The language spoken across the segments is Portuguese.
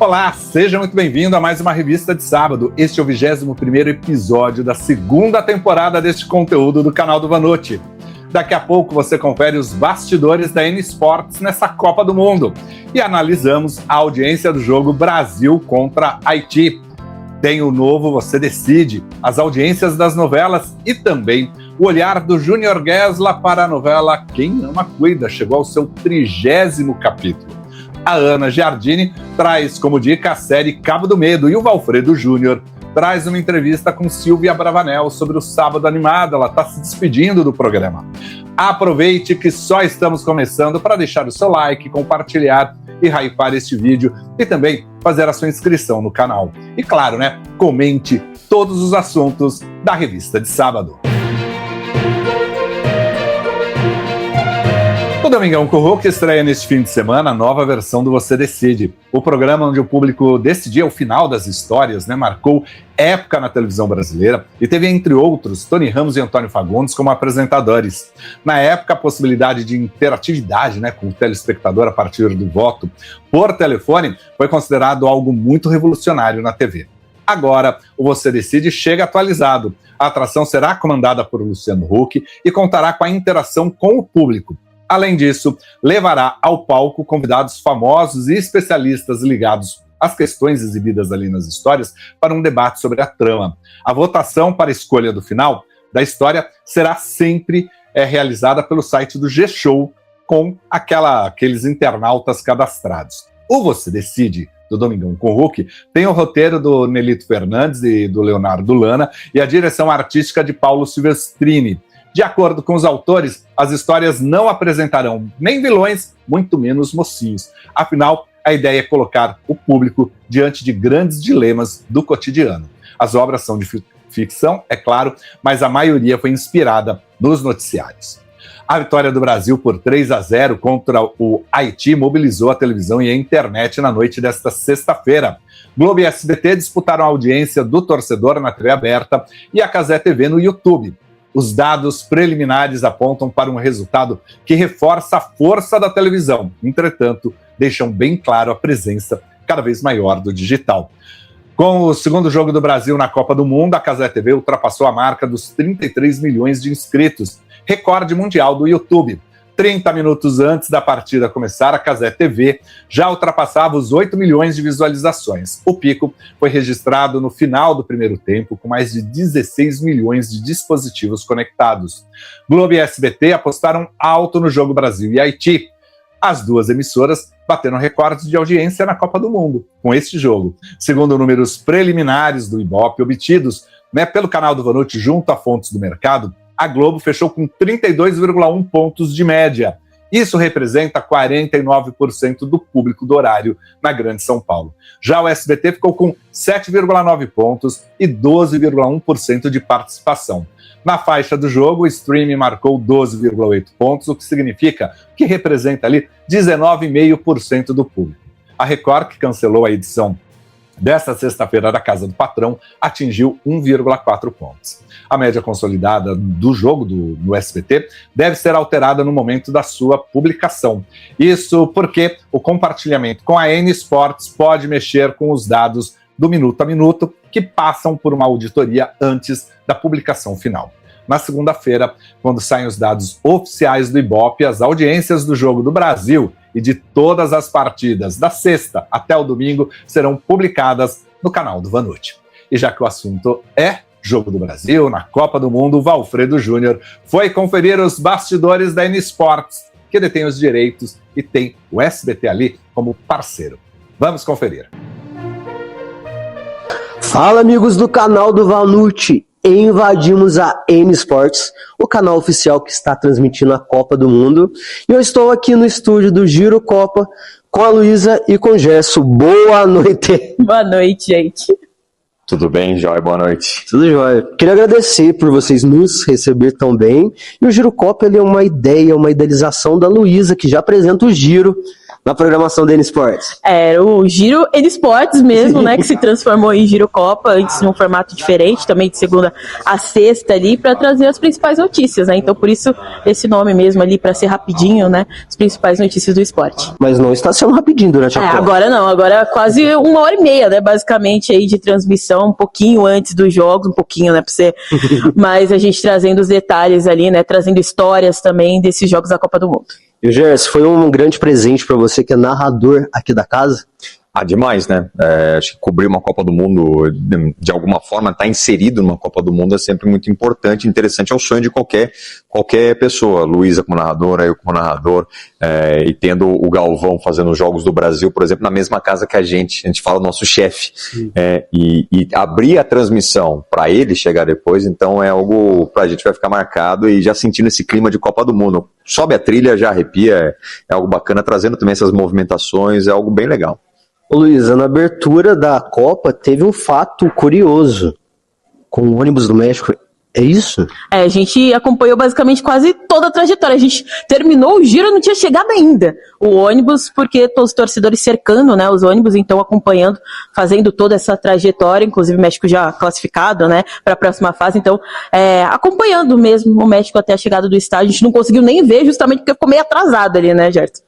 Olá, seja muito bem-vindo a mais uma Revista de Sábado. Este é o 21º episódio da segunda temporada deste conteúdo do canal do Vanucci. Daqui a pouco você confere os bastidores da N Sports nessa Copa do Mundo e analisamos a audiência do jogo Brasil contra Haiti. Tem o novo Você Decide, as audiências das novelas e também o olhar do Júnior Guesla para a novela Quem Ama Cuida. Chegou ao seu 30º capítulo. A Ana Giardini traz como dica a série Cabo do Medo e o Valfredo Júnior traz uma entrevista com Silvia Bravanel sobre o Sábado Animado. Ela está se despedindo do programa. Aproveite que só estamos começando para deixar o seu like, compartilhar e hypar este vídeo e também fazer a sua inscrição no canal. E claro, comente todos os assuntos da Revista de Sábado. O Domingão com o Hulk estreia neste fim de semana a nova versão do Você Decide. O programa onde o público decidia o final das histórias, marcou época na televisão brasileira e teve, entre outros, Tony Ramos e Antônio Fagundes como apresentadores. Na época, a possibilidade de interatividade com o telespectador a partir do voto por telefone foi considerado algo muito revolucionário na TV. Agora, o Você Decide chega atualizado. A atração será comandada por Luciano Huck e contará com a interação com o público. Além disso, levará ao palco convidados famosos e especialistas ligados às questões exibidas ali nas histórias para um debate sobre a trama. A votação para a escolha do final da história será sempre realizada pelo site do G-Show com aqueles internautas cadastrados. O Você Decide, do Domingão com o Hulk, tem o roteiro do Nelito Fernandes e do Leonardo Lana e a direção artística de Paulo Silvestrini. De acordo com os autores, as histórias não apresentarão nem vilões, muito menos mocinhos. Afinal, a ideia é colocar o público diante de grandes dilemas do cotidiano. As obras são de ficção, é claro, mas a maioria foi inspirada nos noticiários. A vitória do Brasil por 3-0 contra o Haiti mobilizou a televisão e a internet na noite desta sexta-feira. Globo e SBT disputaram a audiência do torcedor na TV aberta e a Cazé TV no YouTube. Os dados preliminares apontam para um resultado que reforça a força da televisão. Entretanto, deixam bem claro a presença cada vez maior do digital. Com o segundo jogo do Brasil na Copa do Mundo, a Cazé TV ultrapassou a marca dos 33 milhões de inscritos, recorde mundial do YouTube. 30 minutos antes da partida começar, a Cazé TV já ultrapassava os 8 milhões de visualizações. O pico foi registrado no final do primeiro tempo, com mais de 16 milhões de dispositivos conectados. Globo e SBT apostaram alto no jogo Brasil e Haiti. As duas emissoras bateram recordes de audiência na Copa do Mundo com este jogo. Segundo números preliminares do Ibope obtidos pelo canal do Vanucci junto a fontes do mercado, a Globo fechou com 32,1 pontos de média. Isso representa 49% do público do horário na Grande São Paulo. Já o SBT ficou com 7,9 pontos e 12,1% de participação. Na faixa do jogo, o streaming marcou 12,8 pontos, o que significa que representa ali 19,5% do público. A Record, que cancelou a edição desta sexta-feira da Casa do Patrão, atingiu 1,4 pontos. A média consolidada do jogo no SBT deve ser alterada no momento da sua publicação. Isso porque o compartilhamento com a N Sports pode mexer com os dados do minuto a minuto que passam por uma auditoria antes da publicação final. Na segunda-feira, quando saem os dados oficiais do Ibope, as audiências do jogo do Brasil e de todas as partidas da sexta até o domingo serão publicadas no canal do Vanucci. E já que o assunto é Jogo do Brasil, na Copa do Mundo, o Valfredo Júnior foi conferir os bastidores da N Sports, que detém os direitos e tem o SBT ali como parceiro. Vamos conferir. Fala, amigos do canal do Vanucci. Invadimos a N Sports, o canal oficial que está transmitindo a Copa do Mundo. E eu estou aqui no estúdio do Giro Copa com a Luísa e com o Gerson. Boa noite. Boa noite, gente. Tudo bem, Jóia? Boa noite. Tudo jóia. Queria agradecer por vocês nos receber tão bem. E o Giro Copa ele é uma ideia, uma idealização da Luísa, que já apresenta o Giro na programação da N Sports? Era o Giro N Sports mesmo, né, que se transformou em Giro Copa, antes num formato diferente, também de segunda a sexta ali, para trazer as principais notícias, né, então por isso esse nome mesmo ali, para ser rapidinho, né, as principais notícias do esporte. Mas não está sendo rapidinho durante a Copa. Agora não, agora é quase 1h30, né, basicamente aí de transmissão, um pouquinho antes dos jogos, um pouquinho, né, pra você, mas a gente trazendo os detalhes ali, né, trazendo histórias também desses jogos da Copa do Mundo. E o Gerson, foi um grande presente para você que é narrador aqui da casa? Demais, né? Acho que cobrir uma Copa do Mundo, de alguma forma, estar inserido numa Copa do Mundo é sempre muito importante, interessante, é o sonho de qualquer pessoa. Luísa como narradora, eu como narrador, e tendo o Galvão fazendo os Jogos do Brasil, por exemplo, na mesma casa que a gente fala o nosso chefe, e abrir a transmissão para ele chegar depois, então é algo pra gente vai ficar marcado e já sentindo esse clima de Copa do Mundo. Sobe a trilha, já arrepia, é algo bacana, trazendo também essas movimentações, é algo bem legal. Ô Luísa, na abertura da Copa teve um fato curioso com o ônibus do México, é isso? A gente acompanhou basicamente quase toda a trajetória, a gente terminou o giro, não tinha chegado ainda o ônibus, porque todos os torcedores cercando, né, os ônibus, então acompanhando, fazendo toda essa trajetória, inclusive o México já classificado, né, para a próxima fase, então acompanhando mesmo o México até a chegada do estádio, a gente não conseguiu nem ver justamente porque ficou meio atrasado ali, né, Gerson?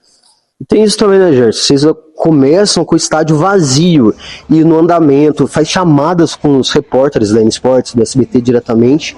Tem isso também, né, Gerson? Vocês começam com o estádio vazio e no andamento, faz chamadas com os repórteres da N Sports, do SBT diretamente.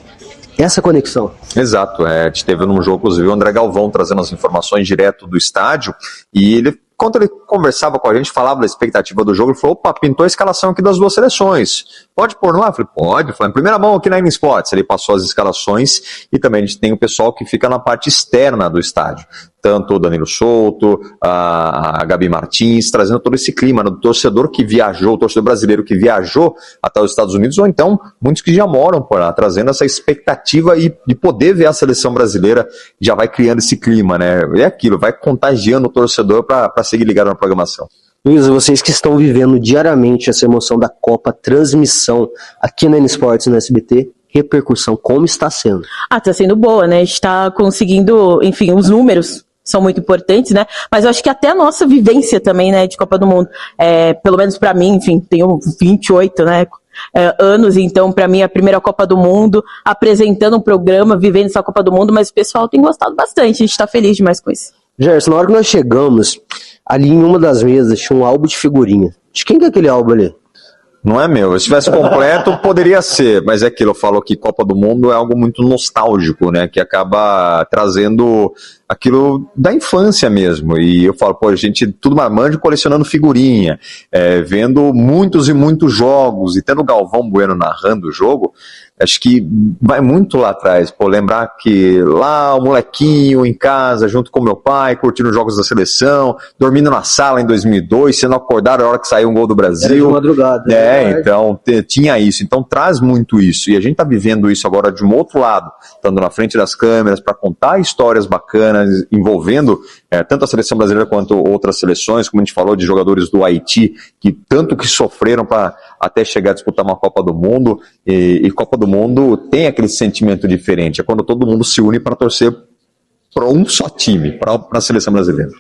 Essa conexão. Exato, a gente teve num jogo, inclusive, o André Galvão trazendo as informações direto do estádio, e ele, quando ele conversava com a gente, falava da expectativa do jogo, ele falou, opa, pintou a escalação aqui das duas seleções, pode pôr no ar? Eu falei, pode, foi em primeira mão aqui na N Sports, ele passou as escalações, e também a gente tem o pessoal que fica na parte externa do estádio, tanto o Danilo Souto, a Gabi Martins, trazendo todo esse clima, né, do torcedor que viajou, o torcedor brasileiro que viajou até os Estados Unidos, ou então muitos que já moram por lá, trazendo essa expectativa e de poder ver a seleção brasileira, já vai criando esse clima, né? É aquilo, vai contagiando o torcedor para seguir ligado na programação. Luísa, vocês que estão vivendo diariamente essa emoção da Copa, transmissão aqui na N Sports, no SBT, repercussão, como está sendo? Tá sendo boa, né? A gente tá conseguindo, enfim, os números são muito importantes, né? Mas eu acho que até a nossa vivência também, né, de Copa do Mundo, pelo menos pra mim, enfim, tenho 28, né, anos, então pra mim é a primeira Copa do Mundo, apresentando um programa, vivendo essa Copa do Mundo, mas o pessoal tem gostado bastante, a gente tá feliz demais com isso. Gerson, na hora que nós chegamos, ali em uma das mesas tinha um álbum de figurinha. De quem que é aquele álbum ali? Não é meu, se tivesse completo poderia ser, mas é aquilo, eu falo que Copa do Mundo é algo muito nostálgico, né, que acaba trazendo aquilo da infância mesmo, e eu falo, pô, a gente tudo marmanjo colecionando figurinha, vendo muitos e muitos jogos, e tendo o Galvão Bueno narrando o jogo, acho que vai muito lá atrás, pô, lembrar que lá o molequinho em casa, junto com meu pai, curtindo os jogos da seleção, dormindo na sala em 2002, sendo acordado na hora que saiu um gol do Brasil. Era de madrugada. Então tinha isso, então traz muito isso, e a gente tá vivendo isso agora de um outro lado, estando na frente das câmeras para contar histórias bacanas, envolvendo tanto a seleção brasileira quanto outras seleções, como a gente falou de jogadores do Haiti, que tanto que sofreram para até chegar a disputar uma Copa do Mundo, e Copa do Mundo tem aquele sentimento diferente, é quando todo mundo se une para torcer para um só time, para a seleção brasileira.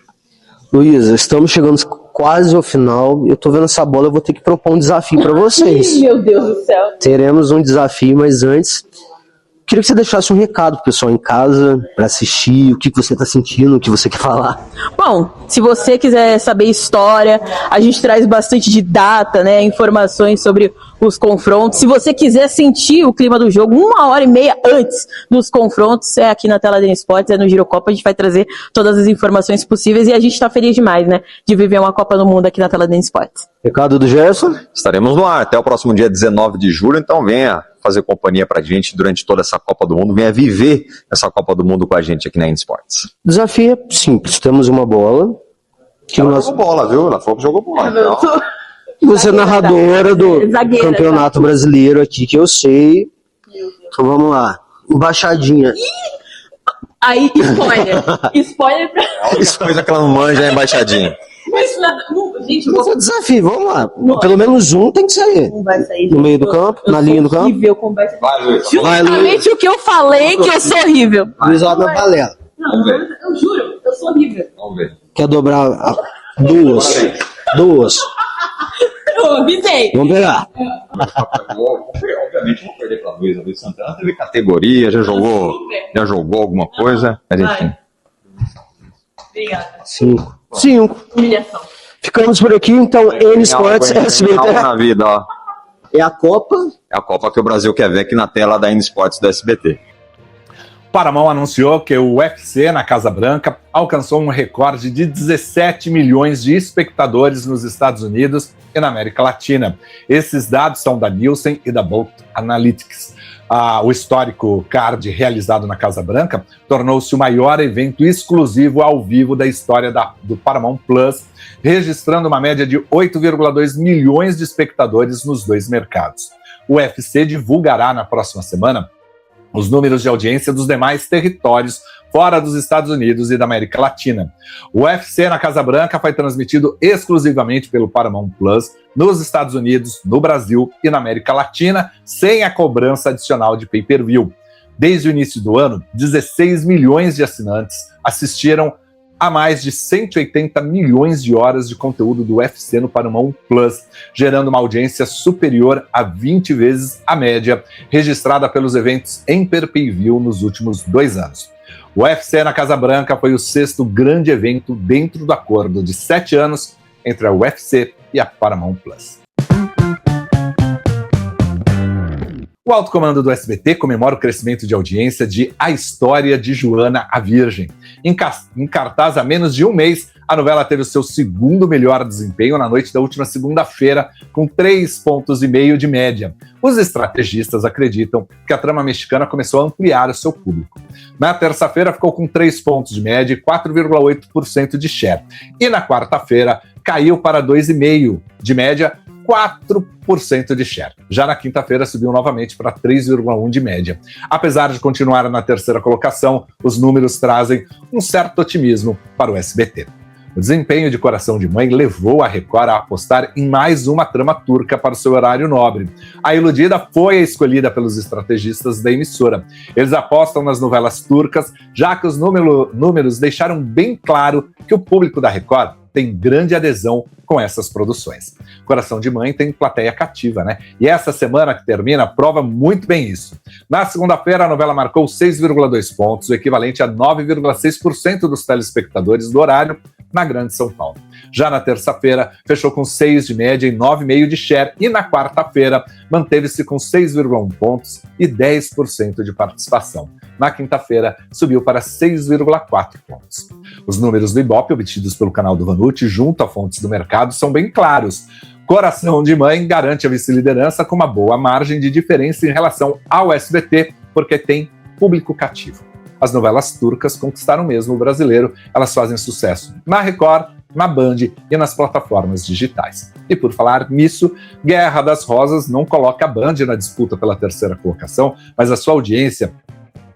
Luísa, estamos chegando quase ao final, eu tô vendo essa bola, eu vou ter que propor um desafio para vocês. Meu Deus do céu. Teremos um desafio, mas antes, queria que você deixasse um recado pro pessoal em casa, para assistir, o que você tá sentindo, o que você quer falar. Bom, se você quiser saber história, a gente traz bastante de data, né, informações sobre os confrontos. Se você quiser sentir o clima do jogo 1h30 antes dos confrontos, é aqui na tela da N Sports, é no Girocopa, a gente vai trazer todas as informações possíveis e a gente tá feliz demais, né, de viver uma Copa do Mundo aqui na tela da N Sports. Recado do Gerson? Estaremos no ar até o próximo dia 19 de julho, então venha fazer companhia pra gente durante toda essa Copa do Mundo, venha viver essa Copa do Mundo com a gente aqui na N Sports. O desafio é simples, temos uma bola. Ela jogou bola, viu? Ela falou que jogou bola. Então. Você é narradora do Zagueira, Campeonato Brasileiro aqui, que eu sei. Então vamos lá. Embaixadinha. Aí, spoiler pra... Coisa que ela não manja é embaixadinha. Mas nada, gente, Esse é o desafio, vamos lá. Pelo menos um tem que sair. não vai sair. No meio do campo, na linha do campo. Horrível com base. Vai, Luiz. Justamente o que eu falei, que eu sou horrível. Luiz, olha na balela. Não, eu juro, eu sou horrível. Vamos ver. Quer dobrar Duas. Eu avisei. Vamos pegar. Obviamente vou perder para Luiz. A Luiz Santana teve categoria, já jogou alguma coisa. Mas enfim. Obrigada. 5. Humilhação. Ficamos por aqui, então, N Sports SBT. Na vida, ó. É a Copa. É a Copa que o Brasil quer ver aqui na tela da N Sports do SBT. Paramount anunciou que o UFC na Casa Branca alcançou um recorde de 17 milhões de espectadores nos Estados Unidos e na América Latina. Esses dados são da Nielsen e da Bolt Analytics. O histórico card realizado na Casa Branca tornou-se o maior evento exclusivo ao vivo da história do Paramount Plus, registrando uma média de 8,2 milhões de espectadores nos dois mercados. O UFC divulgará na próxima semana os números de audiência dos demais territórios fora dos Estados Unidos e da América Latina. O UFC na Casa Branca foi transmitido exclusivamente pelo Paramount Plus nos Estados Unidos, no Brasil e na América Latina, sem a cobrança adicional de pay-per-view. Desde o início do ano, 16 milhões de assinantes assistiram a mais de 180 milhões de horas de conteúdo do UFC no Paramount Plus, gerando uma audiência superior a 20 vezes a média registrada pelos eventos em pay-per-view nos últimos 2 anos. O UFC na Casa Branca foi o 6º grande evento dentro do acordo de 7 anos entre a UFC e a Paramount Plus. O alto comando do SBT comemora o crescimento de audiência de A História de Joana a Virgem. Em cartaz há menos de um mês, a novela teve o seu segundo melhor desempenho na noite da última segunda-feira, com 3,5 pontos de média. Os estrategistas acreditam que a trama mexicana começou a ampliar o seu público. Na terça-feira ficou com 3 pontos de média e 4,8% de share. E na quarta-feira caiu para 2,5% de média, 4% de share. Já na quinta-feira subiu novamente para 3,1% de média. Apesar de continuar na terceira colocação, os números trazem um certo otimismo para o SBT. O desempenho de Coração de Mãe levou a Record a apostar em mais uma trama turca para o seu horário nobre. A Iludida foi a escolhida pelos estrategistas da emissora. Eles apostam nas novelas turcas, já que os números deixaram bem claro que o público da Record tem grande adesão com essas produções. Coração de Mãe tem plateia cativa, né? E essa semana que termina prova muito bem isso. Na segunda-feira, a novela marcou 6,2 pontos, o equivalente a 9,6% dos telespectadores do horário na Grande São Paulo. Já na terça-feira, fechou com 6 de média e 9,5% de share, e na quarta-feira, manteve-se com 6,1 pontos e 10% de participação. Na quinta-feira, subiu para 6,4 pontos. Os números do Ibope, obtidos pelo canal do Vanucci, junto a fontes do mercado, são bem claros. Coração de Mãe garante a vice-liderança com uma boa margem de diferença em relação ao SBT, porque tem público cativo. As novelas turcas conquistaram mesmo o brasileiro, elas fazem sucesso na Record, na Band e nas plataformas digitais. E por falar nisso, Guerra das Rosas não coloca a Band na disputa pela terceira colocação, mas a sua audiência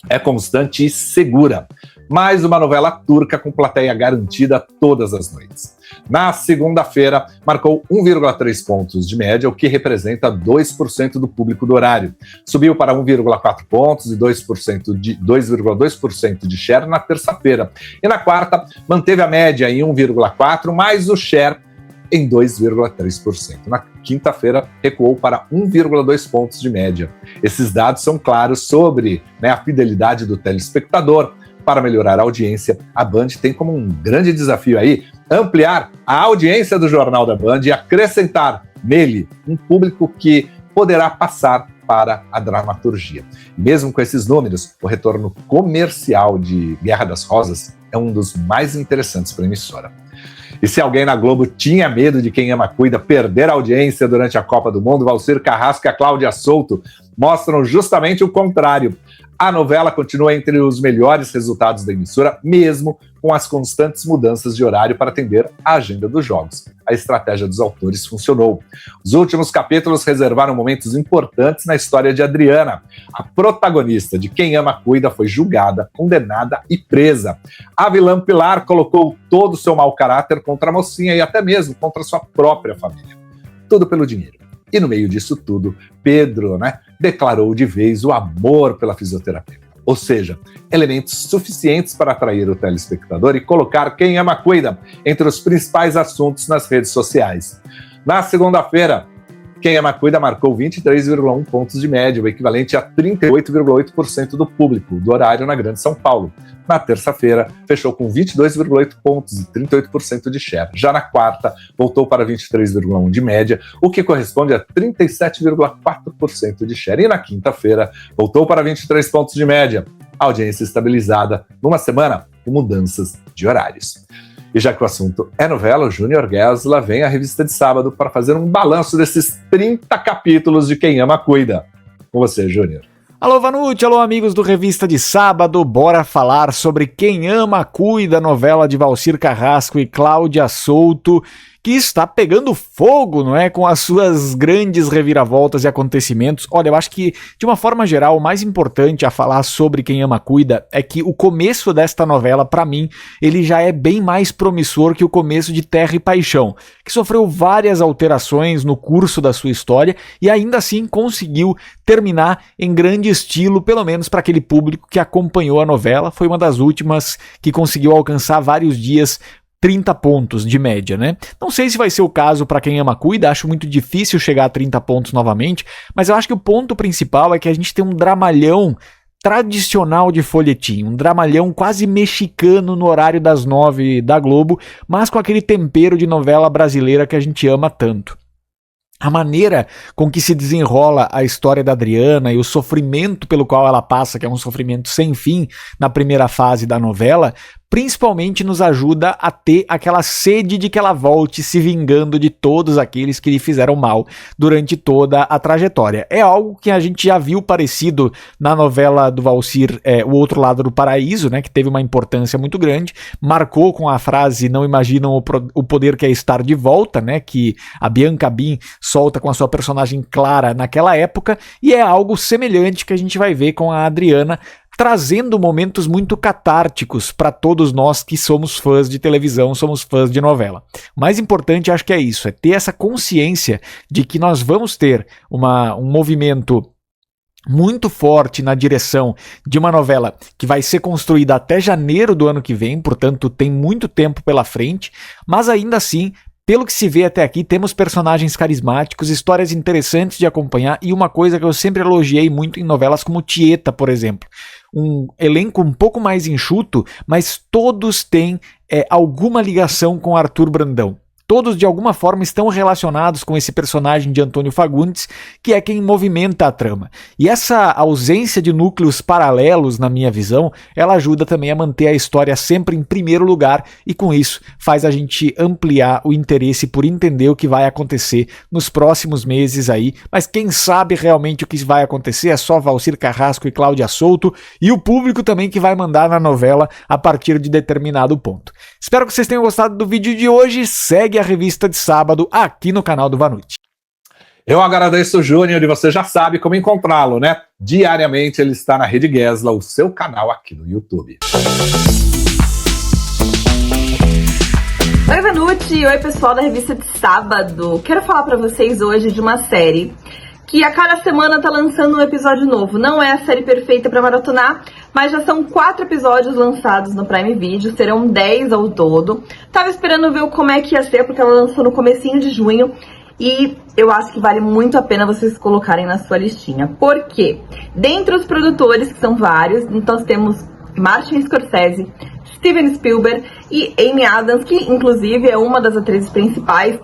é constante e segura. Mais uma novela turca com plateia garantida todas as noites. Na segunda-feira, marcou 1,3 pontos de média, o que representa 2% do público do horário. Subiu para 1,4 pontos e 2,2% de share na terça-feira. E na quarta, manteve a média em 1,4%, mais o share em 2,3%. Na quinta-feira, recuou para 1,2 pontos de média. Esses dados são claros sobre a fidelidade do telespectador. Para melhorar a audiência, a Band tem como um grande desafio aí ampliar a audiência do Jornal da Band e acrescentar nele um público que poderá passar para a dramaturgia. Mesmo com esses números, o retorno comercial de Guerra das Rosas é um dos mais interessantes para a emissora. E se alguém na Globo tinha medo de Quem Ama Cuida perder a audiência durante a Copa do Mundo, Valcir Carrasco e a Cláudia Souto mostram justamente o contrário. A novela continua entre os melhores resultados da emissora, mesmo com as constantes mudanças de horário para atender a agenda dos jogos. A estratégia dos autores funcionou. Os últimos capítulos reservaram momentos importantes na história de Adriana. A protagonista de Quem Ama Cuida foi julgada, condenada e presa. A vilã Pilar colocou todo o seu mau caráter contra a mocinha e até mesmo contra a sua própria família. Tudo pelo dinheiro. E no meio disso tudo, Pedro, declarou de vez o amor pela fisioterapeuta. ou seja, elementos suficientes para atrair o telespectador e colocar Quem Ama Cuida entre os principais assuntos nas redes sociais. Na segunda-feira, Quem Ama Cuida marcou 23,1 pontos de média, o equivalente a 38,8% do público do horário na Grande São Paulo. Na terça-feira, fechou com 22,8 pontos e 38% de share. Já na quarta, voltou para 23,1 de média, o que corresponde a 37,4% de share. E na quinta-feira, voltou para 23 pontos de média, audiência estabilizada numa semana com mudanças de horários. E já que o assunto é novela, o Júnior Guesla vem à revista de sábado para fazer um balanço desses 30 capítulos de Quem Ama Cuida. Com você, Júnior. Alô, Vanucci, alô, amigos do Revista de Sábado, bora falar sobre Quem Ama Cuida, novela de Valcir Carrasco e Cláudia Souto, que está pegando fogo, não é? Com as suas grandes reviravoltas e acontecimentos. Olha, eu acho que, de uma forma geral, o mais importante a falar sobre Quem Ama Cuida é que o começo desta novela, para mim, ele já é bem mais promissor que o começo de Terra e Paixão, que sofreu várias alterações no curso da sua história e ainda assim conseguiu terminar em grande estilo, pelo menos para aquele público que acompanhou a novela. Foi uma das últimas que conseguiu alcançar vários dias 30 pontos de média, né? Não sei se vai ser o caso para Quem Ama Cuida, acho muito difícil chegar a 30 pontos novamente, mas eu acho que o ponto principal é que a gente tem um dramalhão tradicional de folhetim, um dramalhão quase mexicano no horário das 9 da Globo, mas com aquele tempero de novela brasileira que a gente ama tanto. A maneira com que se desenrola a história da Adriana e o sofrimento pelo qual ela passa, que é um sofrimento sem fim na primeira fase da novela, principalmente nos ajuda a ter aquela sede de que ela volte se vingando de todos aqueles que lhe fizeram mal durante toda a trajetória. É algo que a gente já viu parecido na novela do Valcir, O Outro Lado do Paraíso, né, que teve uma importância muito grande, marcou com a frase "não imaginam o poder que é estar de volta", né, que a Bianca Bin solta com a sua personagem Clara naquela época, e é algo semelhante que a gente vai ver com a Adriana, trazendo momentos muito catárticos para todos nós que somos fãs de televisão, somos fãs de novela. O mais importante, acho que é isso, é ter essa consciência de que nós vamos ter um movimento muito forte na direção de uma novela que vai ser construída até janeiro do ano que vem, portanto tem muito tempo pela frente, mas ainda assim, pelo que se vê até aqui, temos personagens carismáticos, histórias interessantes de acompanhar e uma coisa que eu sempre elogiei muito em novelas como Tieta, por exemplo. Um elenco um pouco mais enxuto, mas todos têm alguma ligação com Arthur Brandão. Todos, de alguma forma, estão relacionados com esse personagem de Antônio Fagundes, que é quem movimenta a trama. E essa ausência de núcleos paralelos, na minha visão, ela ajuda também a manter a história sempre em primeiro lugar e, com isso, faz a gente ampliar o interesse por entender o que vai acontecer nos próximos meses aí. Mas quem sabe realmente o que vai acontecer é só Valcir Carrasco e Cláudia Souto e o público também que vai mandar na novela a partir de determinado ponto. Espero que vocês tenham gostado do vídeo de hoje. Segue a Revista de Sábado aqui no canal do Vanucci. Eu agradeço o Júnior e você já sabe como encontrá-lo, né? Diariamente ele está na Rede Guesla, o seu canal aqui no YouTube. Oi, Vanucci! Oi, pessoal da Revista de Sábado! Quero falar pra vocês hoje de uma série que a cada semana tá lançando um episódio novo. Não é a série perfeita pra maratonar, mas já são 4 episódios lançados no Prime Video, serão 10 ao todo. Tava esperando ver como é que ia ser, porque ela lançou no comecinho de junho, e eu acho que vale muito a pena vocês colocarem na sua listinha. Por quê? Dentre os produtores, que são vários, então nós temos Martin Scorsese, Steven Spielberg e Amy Adams, que inclusive é uma das atrizes principais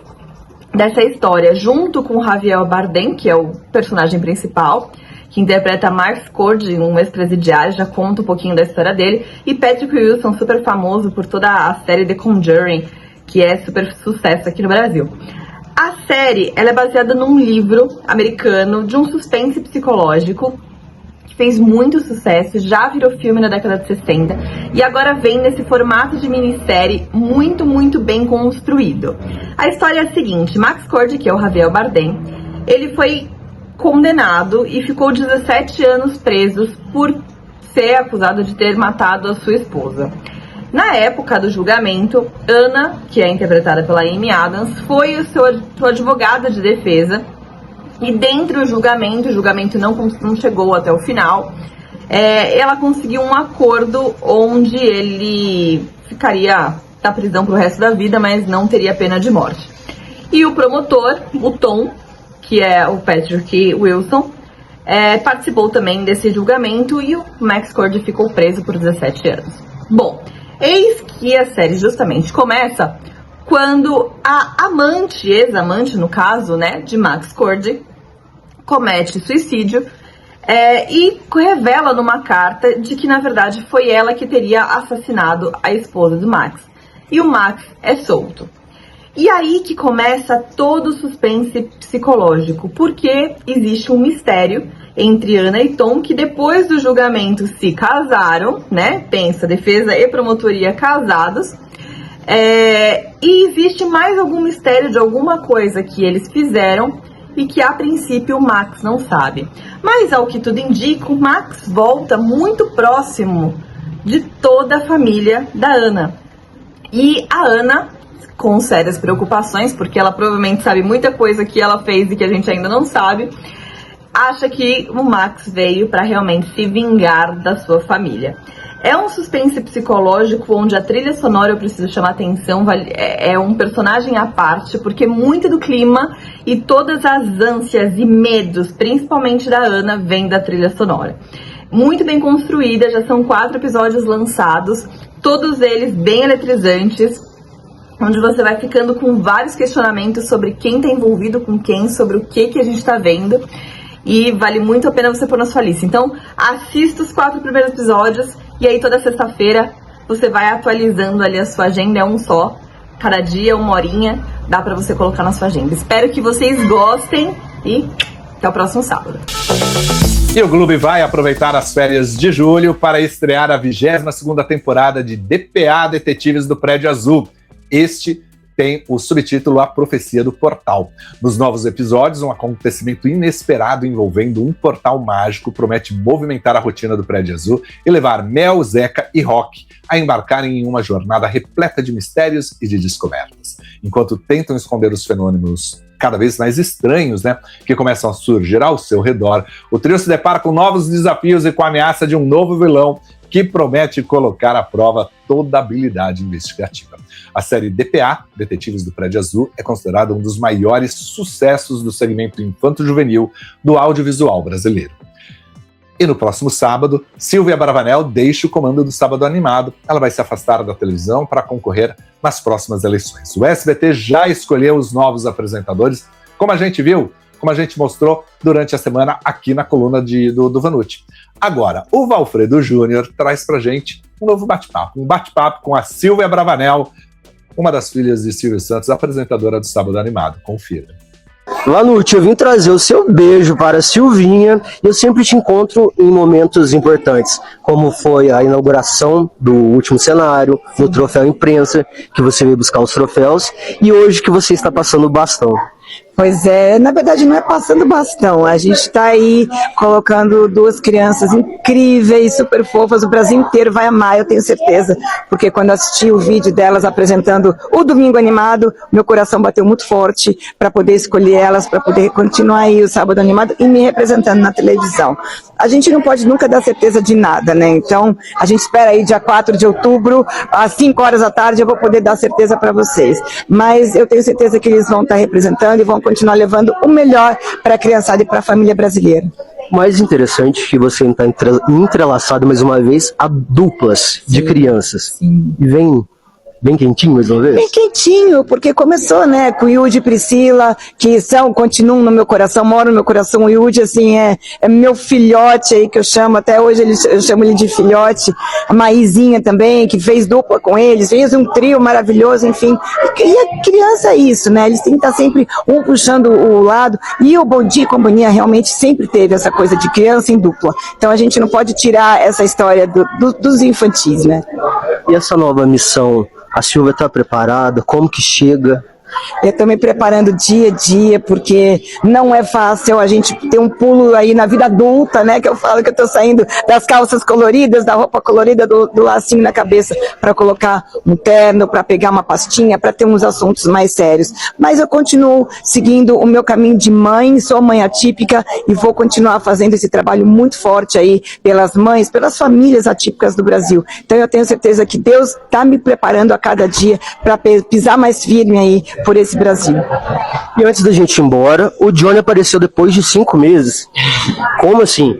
dessa história, junto com Javier Bardem, que é o personagem principal, que interpreta Max Cord, um ex-presidiário, já conta um pouquinho da história dele, e Patrick Wilson, super famoso por toda a série The Conjuring, que é super sucesso aqui no Brasil. A série ela é baseada num livro americano de um suspense psicológico, que fez muito sucesso, já virou filme na década de 60, e agora vem nesse formato de minissérie muito, muito bem construído. A história é a seguinte: Max Cord, que é o Javier Bardem, ele foi condenado e ficou 17 anos preso por ser acusado de ter matado a sua esposa. Na época do julgamento, Ana, que é interpretada pela Amy Adams, foi o seu advogado de defesa, e dentro do julgamento, o julgamento não chegou até o final, ela conseguiu um acordo onde ele ficaria na prisão pro resto da vida, mas não teria pena de morte. E o promotor, o Tom, que é o Patrick Wilson, participou também desse julgamento e o Max Cord ficou preso por 17 anos. Bom, eis que a série justamente começa quando a amante, ex-amante no caso, né, de Max Cord, comete suicídio e revela numa carta de que na verdade foi ela que teria assassinado a esposa do Max. E o Max é solto. E aí que começa todo o suspense psicológico, porque existe um mistério entre Ana e Tom, que depois do julgamento se casaram, né? Pensa, defesa e promotoria casados. E existe mais algum mistério de alguma coisa que eles fizeram e que a princípio o Max não sabe. Mas ao que tudo indica, o Max volta muito próximo de toda a família da Ana. E a Ana, com sérias preocupações, porque ela provavelmente sabe muita coisa que ela fez e que a gente ainda não sabe, acha que o Max veio para realmente se vingar da sua família. É um suspense psicológico onde a trilha sonora, eu preciso chamar atenção, é um personagem à parte, porque muito do clima e todas as ânsias e medos, principalmente da Ana, vem da trilha sonora. Muito bem construída, já são 4 episódios lançados, todos eles bem eletrizantes, onde você vai ficando com vários questionamentos sobre quem está envolvido com quem, sobre o que a gente está vendo, e vale muito a pena você pôr na sua lista. Então, assista os 4 primeiros episódios, e aí toda sexta-feira você vai atualizando ali a sua agenda, é um só, cada dia, 1 horinha, dá pra você colocar na sua agenda. Espero que vocês gostem e até o próximo sábado. E o Globo vai aproveitar as férias de julho para estrear a 22ª temporada de DPA Detetives do Prédio Azul. Este tem o subtítulo A Profecia do Portal. Nos novos episódios, um acontecimento inesperado envolvendo um portal mágico promete movimentar a rotina do Prédio Azul e levar Mel, Zeca e Rock a embarcarem em uma jornada repleta de mistérios e de descobertas. Enquanto tentam esconder os fenômenos cada vez mais estranhos, né, que começam a surgir ao seu redor, o trio se depara com novos desafios e com a ameaça de um novo vilão que promete colocar à prova toda a habilidade investigativa. A série DPA, Detetives do Prédio Azul, é considerada um dos maiores sucessos do segmento infanto-juvenil do audiovisual brasileiro. E no próximo sábado, Silvia Bravanel deixa o comando do Sábado Animado. Ela vai se afastar da televisão para concorrer nas próximas eleições. O SBT já escolheu os novos apresentadores, como a gente viu, como a gente mostrou durante a semana aqui na coluna do Vanucci. Agora, o Valfredo Júnior traz pra gente um novo bate-papo. Um bate-papo com a Silvia Bravanel, uma das filhas de Silvio Santos, apresentadora do Sábado Animado. Confira. Vanucci, eu vim trazer o seu beijo para a Silvinha. Eu sempre te encontro em momentos importantes, como foi a inauguração do último cenário, no Troféu Imprensa, que você veio buscar os troféus, e hoje que você está passando o bastão. Pois é, na verdade não é passando bastão, a gente está aí colocando 2 crianças incríveis, super fofas, o Brasil inteiro vai amar, eu tenho certeza, porque quando assisti o vídeo delas apresentando o Domingo Animado, meu coração bateu muito forte para poder escolher elas, para poder continuar aí o Sábado Animado e me representando na televisão. A gente não pode nunca dar certeza de nada, né? Então, a gente espera aí dia 4 de outubro, às 5 horas da tarde, eu vou poder dar certeza para vocês. Mas eu tenho certeza que eles vão estar representando e vão continuar levando o melhor para a criançada e para a família brasileira. O mais interessante é que você está entrelaçado mais uma vez a duplas de crianças. Sim. E vem bem quentinho mais uma vez? Bem quentinho, porque começou, né, com o Yudi e Priscila, que continuam no meu coração, moram no meu coração. O Yudi, assim, é meu filhote aí, que eu chamo, até hoje eu chamo ele de filhote. A Maizinha também, que fez dupla com eles, fez um trio maravilhoso, enfim. E a criança é isso, né, eles têm que estar sempre um puxando o lado, e o Bom Dia e Companhia realmente sempre teve essa coisa de criança em dupla. Então a gente não pode tirar essa história dos infantis, né. E essa nova missão? A Silvia está preparada? Como que chega Eu estou me preparando dia a dia, porque não é fácil a gente ter um pulo aí na vida adulta, né? Que eu falo que eu estou saindo das calças coloridas, da roupa colorida, do lacinho na cabeça, para colocar um terno, para pegar uma pastinha, para ter uns assuntos mais sérios. Mas eu continuo seguindo o meu caminho de mãe, sou mãe atípica e vou continuar fazendo esse trabalho muito forte aí pelas mães, pelas famílias atípicas do Brasil. Então eu tenho certeza que Deus está me preparando a cada dia para pisar mais firme aí por esse Brasil. E antes da gente ir embora, o Johnny apareceu depois de 5 meses. Como assim?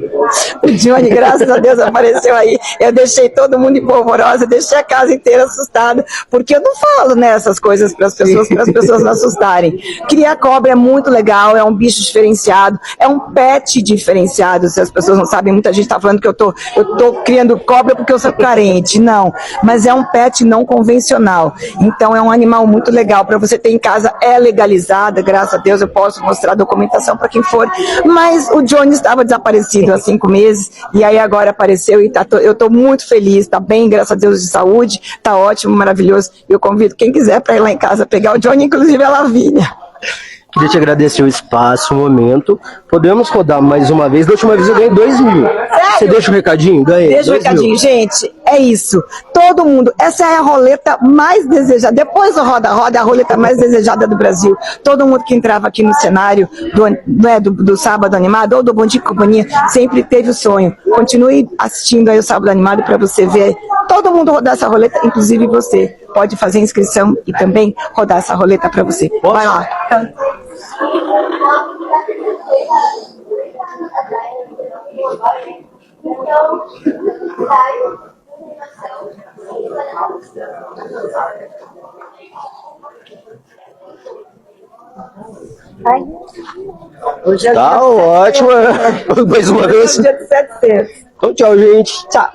O Johnny, graças a Deus, apareceu aí. Eu deixei todo mundo em polvorosa, deixei a casa inteira assustada, porque eu não falo, né, essas coisas para as pessoas não assustarem. Criar cobra é muito legal, é um bicho diferenciado, é um pet diferenciado. Se as pessoas não sabem, muita gente está falando que eu tô criando cobra porque eu sou carente. Não, mas é um pet não convencional. Então é um animal muito legal para você ter em casa, é legalizada, graças a Deus, eu posso mostrar a documentação para quem for. Mas o Johnny estava desaparecido há 5 meses e aí agora apareceu e eu estou muito feliz, está bem, graças a Deus, de saúde, está ótimo, maravilhoso. Eu convido quem quiser para ir lá em casa pegar o Johnny, inclusive a Lavínia. Queria te agradecer o espaço, o momento. Podemos rodar mais uma vez. Da última vez eu ganhei 2 mil. Você deixa o recadinho? Ganhei. Deixa o recadinho, gente. É isso. Todo mundo. Essa é a roleta mais desejada. Depois do Roda Roda, a roleta mais desejada do Brasil. Todo mundo que entrava aqui no cenário do Sábado Animado ou do Bom Dia e Companhia sempre teve o sonho. Continue assistindo aí o Sábado Animado para você ver todo mundo rodar essa roleta, inclusive você. Pode fazer inscrição e também rodar essa roleta para você. Vai lá. Hoje é Tá ótimo. Mais uma vez. dia de 700. Então, tchau, gente. Tchau.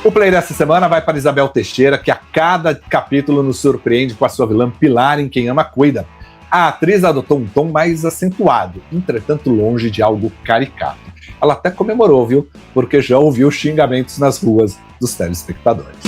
O play dessa semana vai para Isabel Teixeira, que a cada capítulo nos surpreende com a sua vilã Pilar em Quem Ama Cuida. A atriz adotou um tom mais acentuado, entretanto longe de algo caricato. Ela até comemorou, viu? Porque já ouviu xingamentos nas ruas dos telespectadores.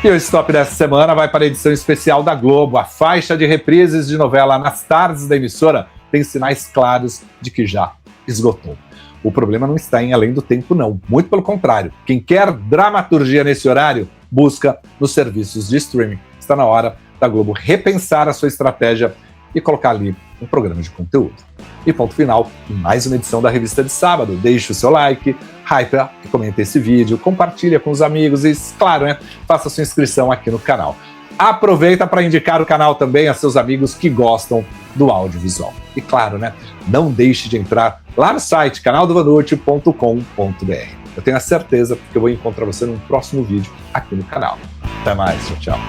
E o stop dessa semana vai para a edição especial da Globo. A faixa de reprises de novela nas tardes da emissora tem sinais claros de que já esgotou. O problema não está em Além do Tempo, não. Muito pelo contrário. Quem quer dramaturgia nesse horário, busca nos serviços de streaming. Está na hora da Globo repensar a sua estratégia e colocar ali um programa de conteúdo. E ponto final em mais uma edição da Revista de Sábado. Deixe o seu like, hype e comente esse vídeo, compartilha com os amigos e, claro, faça sua inscrição aqui no canal. Aproveita para indicar o canal também a seus amigos que gostam do audiovisual. E claro, não deixe de entrar lá no site canaldovanucci.com.br. Eu tenho a certeza que eu vou encontrar você num próximo vídeo aqui no canal. Até mais, tchau, tchau.